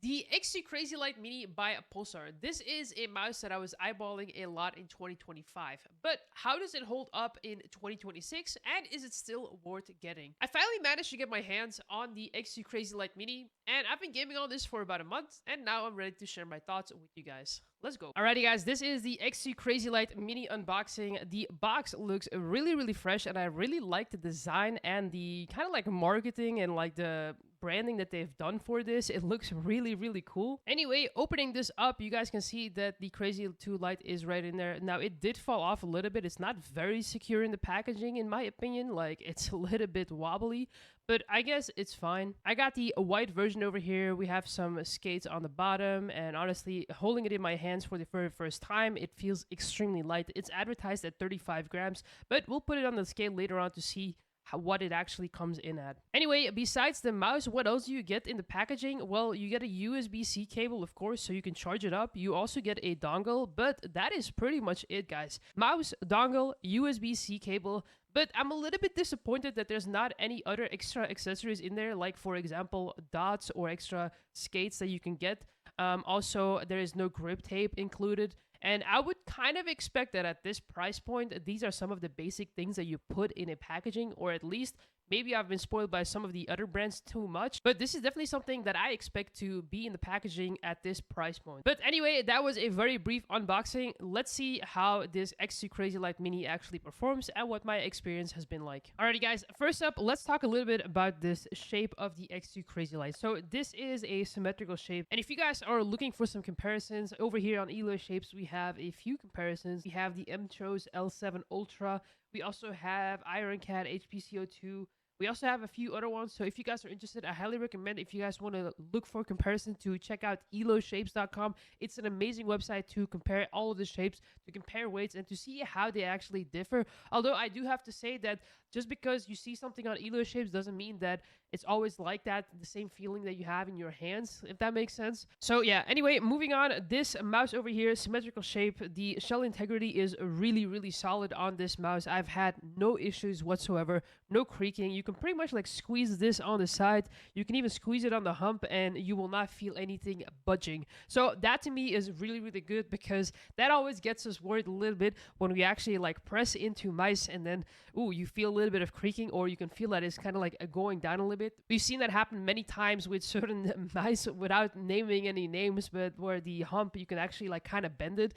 The XC crazylight Mini by Pulsar. This is a mouse that I was eyeballing a lot in 2025. But how does it hold up in 2026? And is it still worth getting? I finally managed to get my hands on the XC crazylight Mini, and I've been gaming on this for about a month, and now I'm ready to share my thoughts with you guys. Let's go. Alrighty guys, this is the XC crazylight Mini unboxing. The box looks really fresh, and I really like the design and the kind of like marketing and like the branding that they've done for this. It looks really cool. Anyway, opening this up, you guys can see that the Crazy 2 light is right in there. Now, it did fall off a little bit. It's not very secure in the packaging, in my opinion. Like, it's a little bit wobbly, but I guess it's fine. I got the white version over here. We have some skates on the bottom, and honestly, holding it in my hands for the very first time, it feels extremely light. It's advertised at 35 grams, but we'll put it on the scale later on to see what it actually comes in at. Anyway, besides the mouse, what else do you get in the packaging? Well, you get a USB-C cable, of course, so you can charge it up. You also get a dongle, but that is pretty much it, guys. Mouse, dongle, USB-C cable. But I'm a little bit disappointed that there's not any other extra accessories in there, like, for example, dots or extra skates that you can get. Also, there is no grip tape included. And I would kind of expect that at this price point, these are some of the basic things that you put in a packaging, or at least maybe I've been spoiled by some of the other brands too much, but this is definitely something that I expect to be in the packaging at this price point. But anyway, that was a very brief unboxing. Let's see how this XC crazylight Mini actually performs and what my experience has been like. Alrighty guys, first up, let's talk a little bit about this shape of the XC crazylight. So this is a symmetrical shape, and if you guys are looking for some comparisons, over here on Elo Shapes, we have a few comparisons. We have the Mtros L7 Ultra. We also have IronCAD HPCO2. We also have a few other ones, so if you guys are interested, I highly recommend, if you guys want to look for comparison, to check out eloshapes.com. It's an amazing website to compare all of the shapes, to compare weights, and to see how they actually differ. Although I do have to say that just because you see something on Elo Shapes doesn't mean that it's always like that, the same feeling that you have in your hands, if that makes sense. So yeah, anyway, moving on. This mouse over here, symmetrical shape. The shell integrity is really solid on this mouse. I've had no issues whatsoever, no creaking. You can pretty much like squeeze this on the side. You can even squeeze it on the hump and you will not feel anything budging. So that to me is really good, because that always gets us worried a little bit when we actually like press into mice and then, ooh, you feel a little bit of creaking, or you can feel that it's kind of like going down a little bit. We've seen that happen many times with certain mice without naming any names, but where the hump, you can actually like kind of bend it.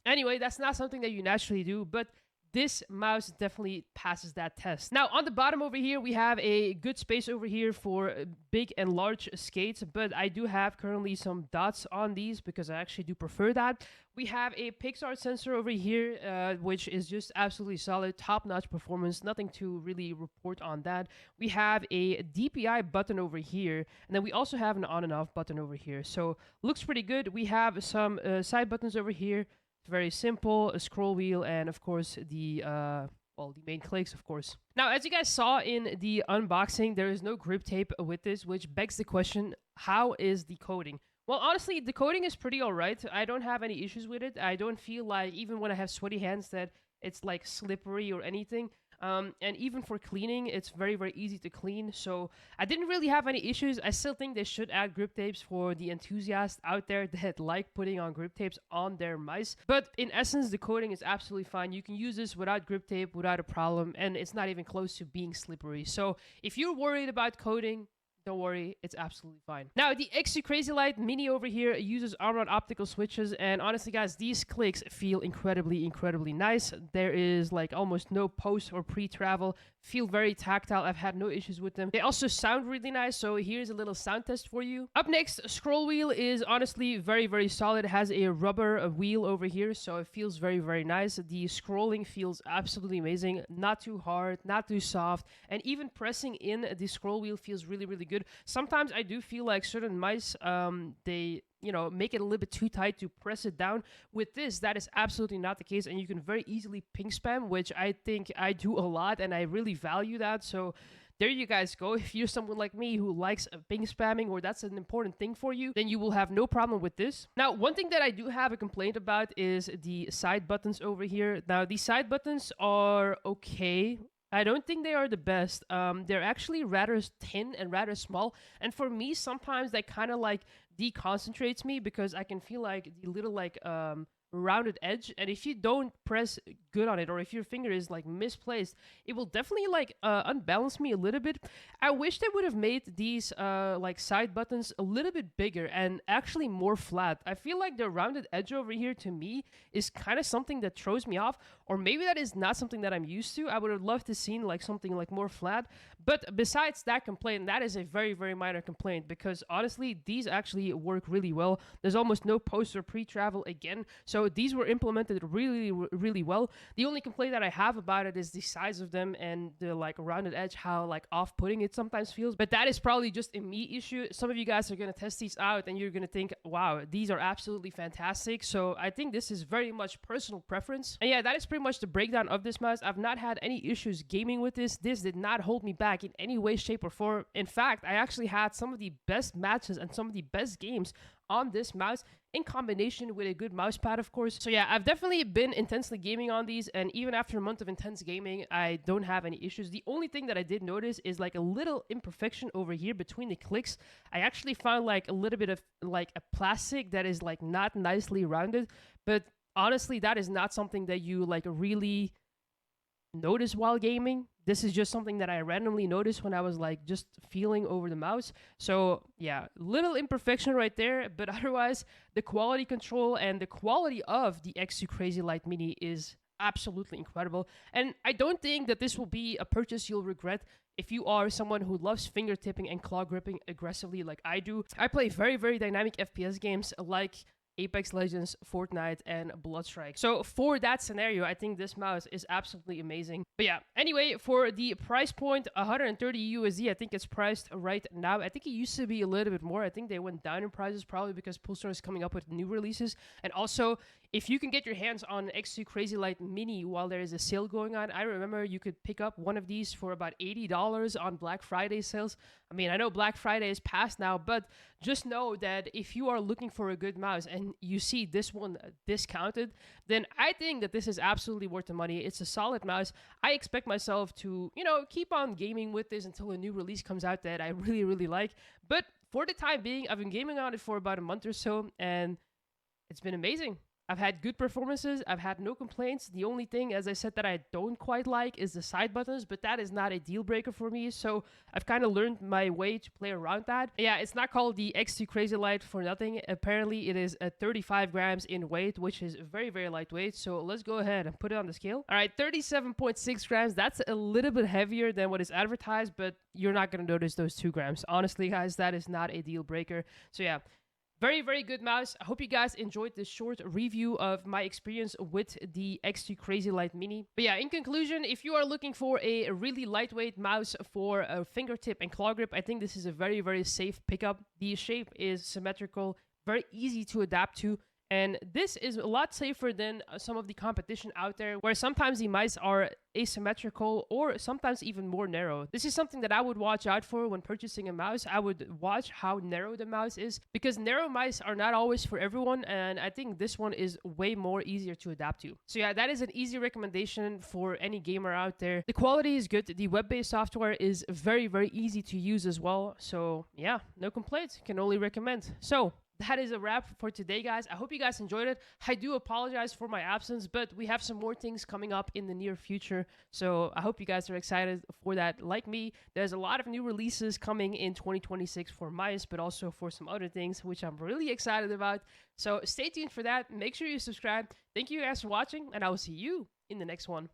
Anyway, that's not something that you naturally do, but this mouse definitely passes that test. Now, on the bottom over here, we have a good space over here for big and large skates, but I do have currently some dots on these because I actually do prefer that. We have a Pulsar sensor over here, which is just absolutely solid, top-notch performance, nothing to really report on that. We have a DPI button over here, and then we also have an on and off button over here. So, looks pretty good. We have some side buttons over here. Very simple, a scroll wheel, and of course the the main clicks, of course. Now, as you guys saw in the unboxing, there is no grip tape with this, which begs the question, how is the coating? Well, honestly, the coating is pretty alright. I don't have any issues with it. I don't feel like, even when I have sweaty hands, that it's like slippery or anything. And even for cleaning, it's very easy to clean. So I didn't really have any issues. I still think they should add grip tapes for the enthusiasts out there that like putting on grip tapes on their mice. But in essence, the coating is absolutely fine. You can use this without grip tape, without a problem, and it's not even close to being slippery. So if you're worried about coating, don't worry, it's absolutely fine. Now, the XC crazylight Mini over here uses Omron Optical switches, and honestly, guys, these clicks feel incredibly nice. There is like almost no post or pre-travel. Feel very tactile. I've had no issues with them. They also sound really nice, so here's a little sound test for you. Up next, scroll wheel is honestly very solid. It has a rubber wheel over here, so it feels very nice. The scrolling feels absolutely amazing. Not too hard, not too soft, and even pressing in the scroll wheel feels really good. Sometimes I do feel like certain mice, they make it a little bit too tight to press it down. With this, that is absolutely not the case, and you can very easily ping spam, which I think I do a lot, and I really value that. So there you guys go. If you're someone like me who likes ping spamming, or that's an important thing for you, then you will have no problem with this. Now, one thing that I do have a complaint about is the side buttons over here. Now, these side buttons are okay. I don't think they are the best. They're actually rather thin and rather small. And for me, sometimes they kind of like deconcentrates me because I can feel like the little like rounded edge, and if you don't press good on it, or if your finger is like misplaced, it will definitely like unbalance me a little bit. I wish they would have made these like side buttons a little bit bigger and actually more flat. I feel like the rounded edge over here to me is kind of something that throws me off, or maybe that is not something that I'm used to. I would have loved to seen like something like more flat. But besides that complaint, that is a very, very minor complaint, because honestly, these actually work really well. There's almost no post or pre-travel again, so these were implemented really, really well. The only complaint that I have about it is the size of them and the like rounded edge, how like off-putting it sometimes feels. But that is probably just a me issue. Some of you guys are gonna test these out and you're gonna think, wow, these are absolutely fantastic. So I think this is very much personal preference. And yeah, that is pretty much the breakdown of this mouse. I've not had any issues gaming with this. This did not hold me back in any way, shape, or form. In fact, I actually had some of the best matches and some of the best games on this mouse, in combination with a good mouse pad, of course. So yeah, I've definitely been intensely gaming on these, and even after a month of intense gaming, I don't have any issues. The only thing that I did notice is like a little imperfection over here between the clicks. I actually found like a little bit of like a plastic that is like not nicely rounded, but honestly, that is not something that you like really notice while gaming. This is just something that I randomly noticed when I was like just feeling over the mouse. So yeah, little imperfection right there, but otherwise the quality control and the quality of the X2 crazylight Mini is absolutely incredible. And I don't think that this will be a purchase you'll regret if you are someone who loves finger tipping and claw gripping aggressively like I do. I play very, very dynamic FPS games like Apex Legends, Fortnite, and Bloodstrike. So for that scenario, I think this mouse is absolutely amazing. But yeah, anyway, for the price point, 130 USD, I think it's priced right now. I think it used to be a little bit more. I think they went down in prices probably because Pulsar is coming up with new releases. And also, if you can get your hands on X2 crazylight Mini while there is a sale going on, I remember you could pick up one of these for about $80 on Black Friday sales. I mean, I know Black Friday is past now, but just know that if you are looking for a good mouse and you see this one discounted, then I think that this is absolutely worth the money. It's a solid mouse. I expect myself to, you know, keep on gaming with this until a new release comes out that I really, really like. But for the time being, I've been gaming on it for about a month or so, and it's been amazing. I've had good performances. I've had no complaints. The only thing, as I said, that I don't quite like is the side buttons, but that is not a deal breaker for me. So I've kind of learned my way to play around that. Yeah, it's not called the X2 crazylight for nothing. Apparently, it is 35 grams in weight, which is very, very lightweight. So let's go ahead and put it on the scale. All right, 37.6 grams. That's a little bit heavier than what is advertised, but you're not going to notice those 2 grams. Honestly, guys, that is not a deal breaker. So yeah. Very, very good mouse. I hope you guys enjoyed this short review of my experience with the X2 crazylight Mini. But yeah, in conclusion, if you are looking for a really lightweight mouse for a fingertip and claw grip, I think this is a very, very safe pickup. The shape is symmetrical, very easy to adapt to. And this is a lot safer than some of the competition out there, where sometimes the mice are asymmetrical or sometimes even more narrow. This is something that I would watch out for when purchasing a mouse. I would watch how narrow the mouse is, because narrow mice are not always for everyone, and I think this one is way more easier to adapt to. So yeah, that is an easy recommendation for any gamer out there. The quality is good. The web-based software is very, very easy to use as well. So yeah, no complaints. Can only recommend. So that is a wrap for today, guys. I hope you guys enjoyed it. I do apologize for my absence, but we have some more things coming up in the near future. So I hope you guys are excited for that. Like me, there's a lot of new releases coming in 2026 for mice, but also for some other things, which I'm really excited about. So stay tuned for that. Make sure you subscribe. Thank you guys for watching, and I will see you in the next one.